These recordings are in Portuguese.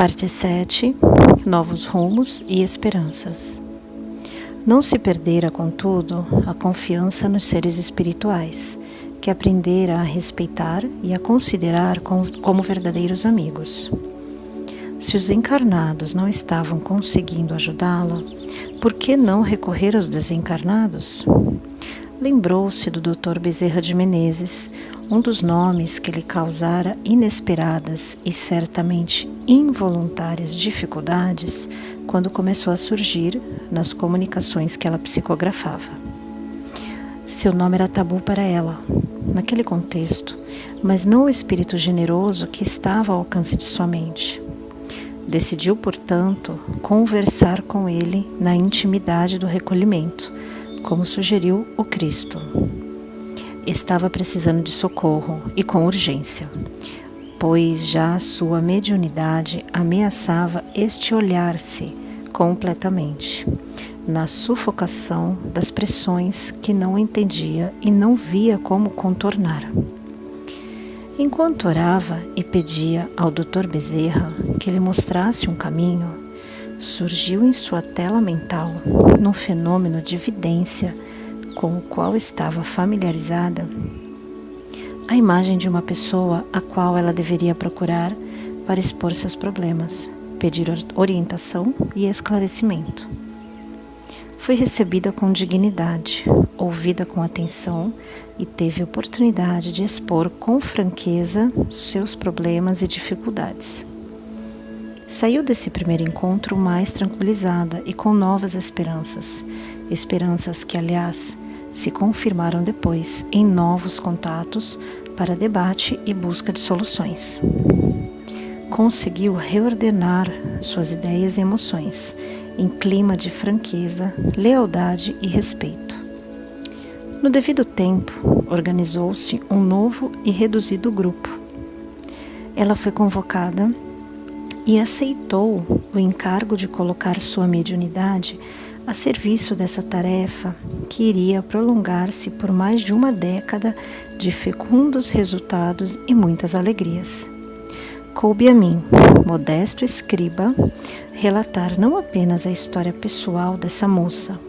Parte 7. Novos rumos e esperanças. Não se perdera, contudo, a confiança nos seres espirituais, que aprendera a respeitar e a considerar como verdadeiros amigos. Se os encarnados não estavam conseguindo ajudá-la, por que não recorrer aos desencarnados? Lembrou-se do Dr. Bezerra de Menezes, um dos nomes que lhe causara inesperadas e certamente involuntárias dificuldades quando começou a surgir nas comunicações que ela psicografava. Seu nome era tabu para ela, naquele contexto, mas não o espírito generoso que estava ao alcance de sua mente. Decidiu, portanto, conversar com ele na intimidade do recolhimento, como sugeriu o Cristo. Estava precisando de socorro e com urgência, pois já sua mediunidade ameaçava estiolhar-se completamente, na sufocação das pressões que não entendia e não via como contornar. Enquanto orava e pedia ao Dr. Bezerra que lhe mostrasse um caminho, surgiu em sua tela mental, num fenômeno de vidência com o qual estava familiarizada, a imagem de uma pessoa a qual ela deveria procurar para expor seus problemas, pedir orientação e esclarecimento. Foi recebida com dignidade, ouvida com atenção e teve oportunidade de expor com franqueza seus problemas e dificuldades. Saiu desse primeiro encontro mais tranquilizada e com novas esperanças que, aliás, se confirmaram depois em novos contatos para debate e busca de soluções. Conseguiu reordenar suas ideias e emoções em clima de franqueza, lealdade e respeito. No devido tempo, organizou-se um novo e reduzido grupo. Ela foi convocada e aceitou o encargo de colocar sua mediunidade a serviço dessa tarefa que iria prolongar-se por mais de uma década de fecundos resultados e muitas alegrias. Coube a mim, modesto escriba, relatar não apenas a história pessoal dessa moça,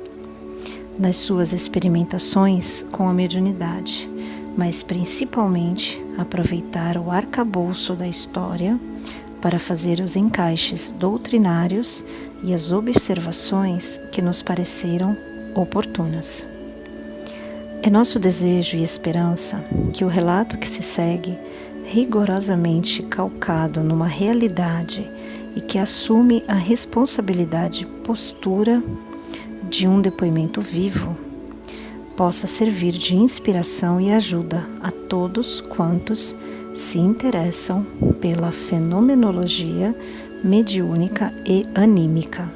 nas suas experimentações com a mediunidade, mas principalmente aproveitar o arcabouço da história para fazer os encaixes doutrinários e as observações que nos pareceram oportunas. É nosso desejo e esperança que o relato que se segue, rigorosamente calcado numa realidade e que assume a responsabilidade postura de um depoimento vivo, possa servir de inspiração e ajuda a todos quantos se interessam pela fenomenologia mediúnica e anímica.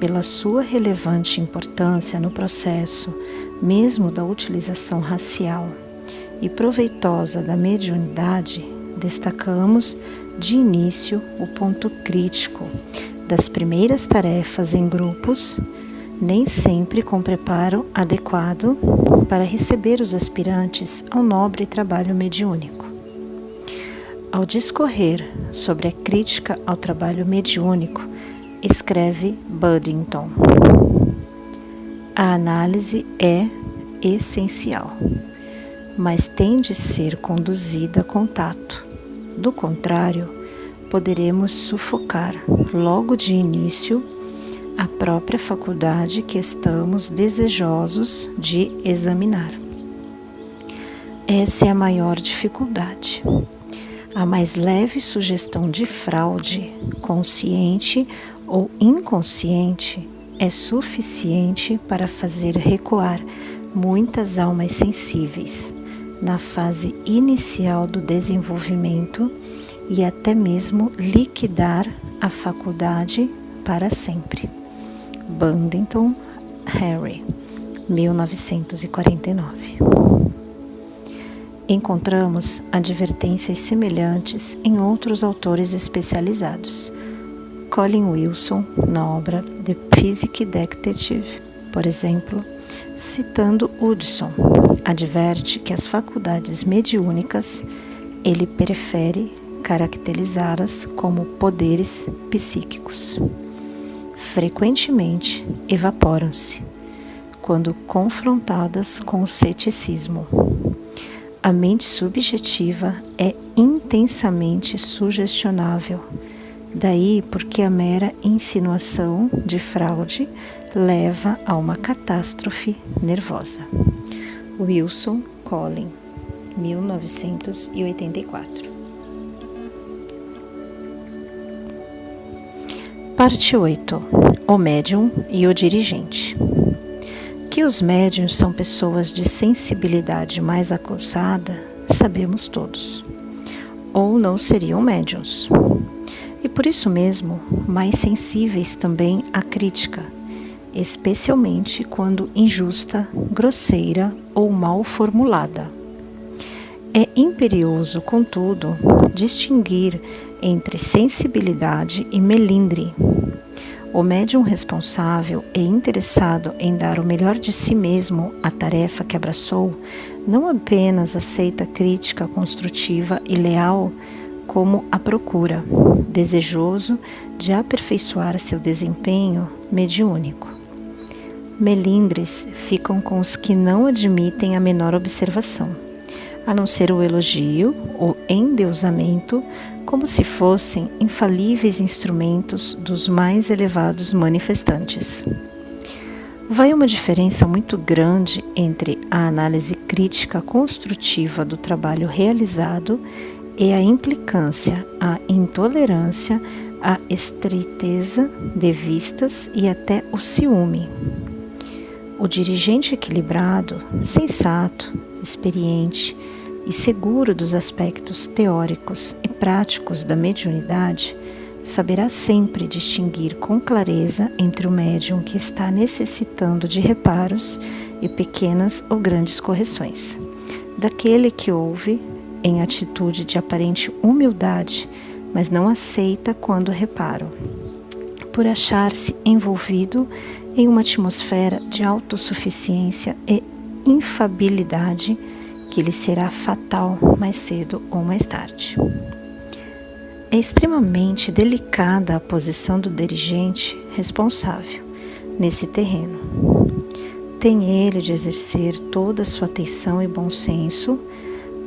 Pela sua relevante importância no processo mesmo da utilização racial e proveitosa da mediunidade, destacamos de início o ponto crítico das primeiras tarefas em grupos, nem sempre com preparo adequado para receber os aspirantes ao nobre trabalho mediúnico. Ao discorrer sobre a crítica ao trabalho mediúnico, escreve Buddington: a análise é essencial, mas tem de ser conduzida com tato. Do contrário, poderemos sufocar logo de início a própria faculdade que estamos desejosos de examinar. Essa é a maior dificuldade. A mais leve sugestão de fraude, consciente ou inconsciente, é suficiente para fazer recuar muitas almas sensíveis na fase inicial do desenvolvimento e até mesmo liquidar a faculdade para sempre. Buddington, Harry, 1949. Encontramos advertências semelhantes em outros autores especializados. Colin Wilson, na obra The Psychic Detective, por exemplo, citando Hudson, adverte que as faculdades mediúnicas ele prefere caracterizadas como poderes psíquicos. Frequentemente evaporam-se quando confrontadas com o ceticismo. A mente subjetiva é intensamente sugestionável, daí porque a mera insinuação de fraude leva a uma catástrofe nervosa. Wilson Collin, 1984. Parte 8. O médium e o dirigente. Que os médiuns são pessoas de sensibilidade mais aguçada, sabemos todos. Ou não seriam médiuns. E por isso mesmo, mais sensíveis também à crítica, especialmente quando injusta, grosseira ou mal formulada. É imperioso, contudo, distinguir entre sensibilidade e melindre. O médium responsável e interessado em dar o melhor de si mesmo à tarefa que abraçou, não apenas aceita crítica construtiva e leal, como a procura, desejoso de aperfeiçoar seu desempenho mediúnico. Melindres ficam com os que não admitem a menor observação, a não ser o elogio ou endeusamento, como se fossem infalíveis instrumentos dos mais elevados manifestantes. Vai uma diferença muito grande entre a análise crítica construtiva do trabalho realizado e a implicância, a intolerância, a estreiteza de vistas e até o ciúme. O dirigente equilibrado, sensato, experiente e seguro dos aspectos teóricos e práticos da mediunidade, saberá sempre distinguir com clareza entre o médium que está necessitando de reparos e pequenas ou grandes correções, daquele que ouve em atitude de aparente humildade, mas não aceita quando reparo, por achar-se envolvido em uma atmosfera de autossuficiência e infabilidade que lhe será fatal mais cedo ou mais tarde. É extremamente delicada a posição do dirigente responsável nesse terreno. Tem ele de exercer toda a sua atenção e bom senso,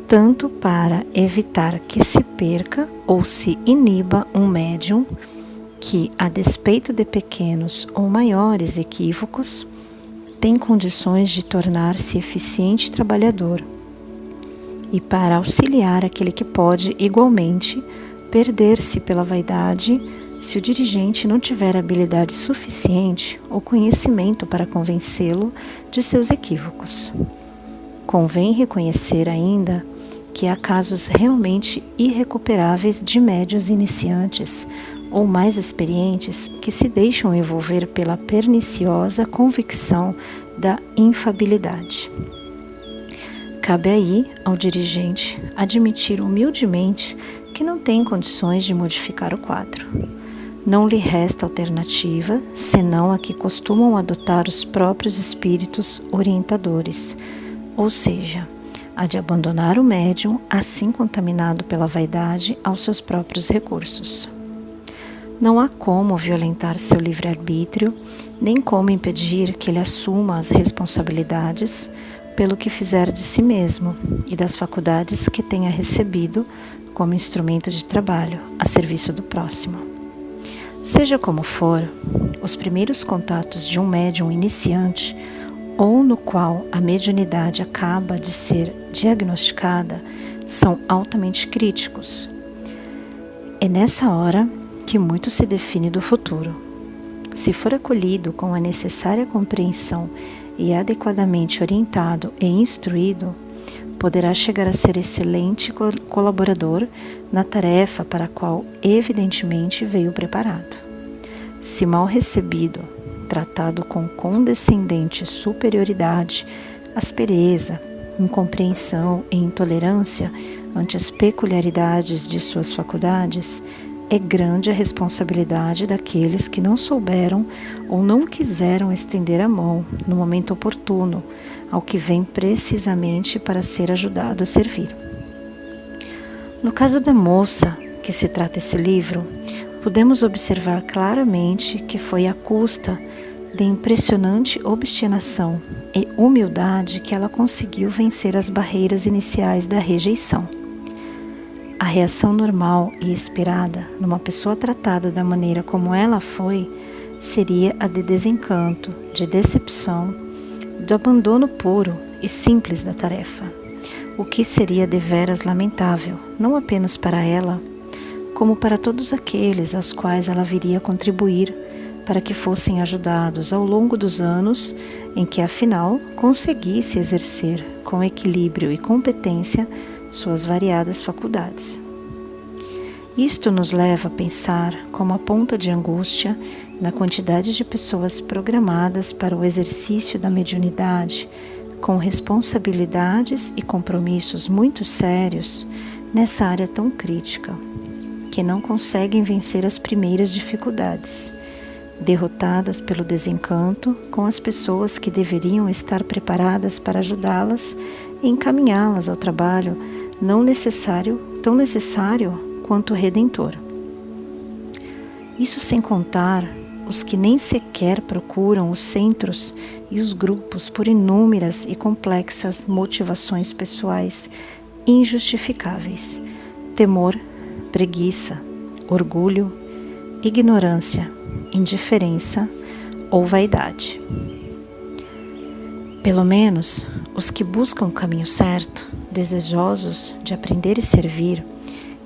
tanto para evitar que se perca ou se iniba um médium que, a despeito de pequenos ou maiores equívocos, tem condições de tornar-se eficiente trabalhador, e para auxiliar aquele que pode, igualmente, perder-se pela vaidade se o dirigente não tiver habilidade suficiente ou conhecimento para convencê-lo de seus equívocos. Convém reconhecer ainda que há casos realmente irrecuperáveis de médiuns iniciantes ou mais experientes que se deixam envolver pela perniciosa convicção da infabilidade. Cabe aí ao dirigente admitir humildemente que não tem condições de modificar o quadro. Não lhe resta alternativa senão a que costumam adotar os próprios espíritos orientadores, ou seja, a de abandonar o médium, assim contaminado pela vaidade, aos seus próprios recursos. Não há como violentar seu livre-arbítrio, nem como impedir que ele assuma as responsabilidades pelo que fizer de si mesmo e das faculdades que tenha recebido como instrumento de trabalho a serviço do próximo. Seja como for, os primeiros contatos de um médium iniciante ou no qual a mediunidade acaba de ser diagnosticada são altamente críticos. É nessa hora que muito se define do futuro. Se for acolhido com a necessária compreensão e adequadamente orientado e instruído, poderá chegar a ser excelente colaborador na tarefa para a qual evidentemente veio preparado. Se mal recebido, tratado com condescendente superioridade, aspereza, incompreensão e intolerância ante as peculiaridades de suas faculdades, é grande a responsabilidade daqueles que não souberam ou não quiseram estender a mão no momento oportuno ao que vem precisamente para ser ajudado a servir. No caso da moça que se trata esse livro, podemos observar claramente que foi à custa de impressionante obstinação e humildade que ela conseguiu vencer as barreiras iniciais da rejeição. A reação normal e esperada numa pessoa tratada da maneira como ela foi seria a de desencanto, de decepção, do abandono puro e simples da tarefa, o que seria deveras lamentável, não apenas para ela, como para todos aqueles aos quais ela viria contribuir para que fossem ajudados ao longo dos anos em que, afinal, conseguisse exercer com equilíbrio e competência suas variadas faculdades. Isto nos leva a pensar como a ponta de angústia na quantidade de pessoas programadas para o exercício da mediunidade, com responsabilidades e compromissos muito sérios nessa área tão crítica, que não conseguem vencer as primeiras dificuldades, derrotadas pelo desencanto com as pessoas que deveriam estar preparadas para ajudá-las e encaminhá-las ao trabalho tão necessário quanto redentor. Isso sem contar os que nem sequer procuram os centros e os grupos por inúmeras e complexas motivações pessoais injustificáveis, temor, preguiça, orgulho, ignorância, indiferença ou vaidade. Pelo menos os que buscam o caminho certo, desejosos de aprender e servir,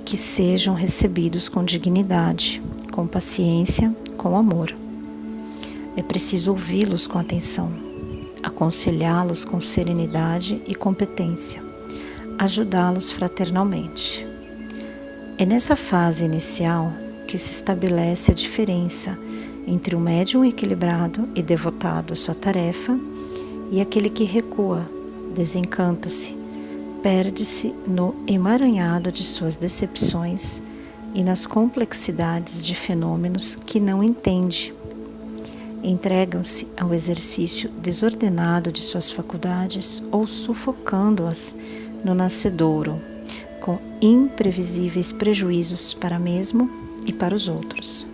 que sejam recebidos com dignidade, com paciência, com amor. É preciso ouvi-los com atenção, aconselhá-los com serenidade e competência, ajudá-los fraternalmente. É nessa fase inicial que se estabelece a diferença entre o médium equilibrado e devotado à sua tarefa e aquele que recua, desencanta-se, perde-se no emaranhado de suas decepções e nas complexidades de fenômenos que não entende. Entregam-se ao exercício desordenado de suas faculdades ou sufocando-as no nascedouro, com imprevisíveis prejuízos para mesmo e para os outros.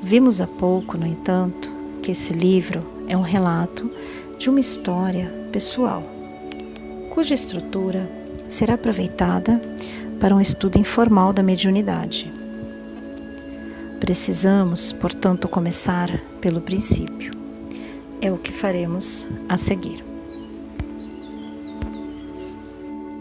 Vimos há pouco, no entanto, que esse livro é um relato de uma história pessoal, cuja estrutura será aproveitada para um estudo informal da mediunidade. Precisamos, portanto, começar pelo princípio. É o que faremos a seguir.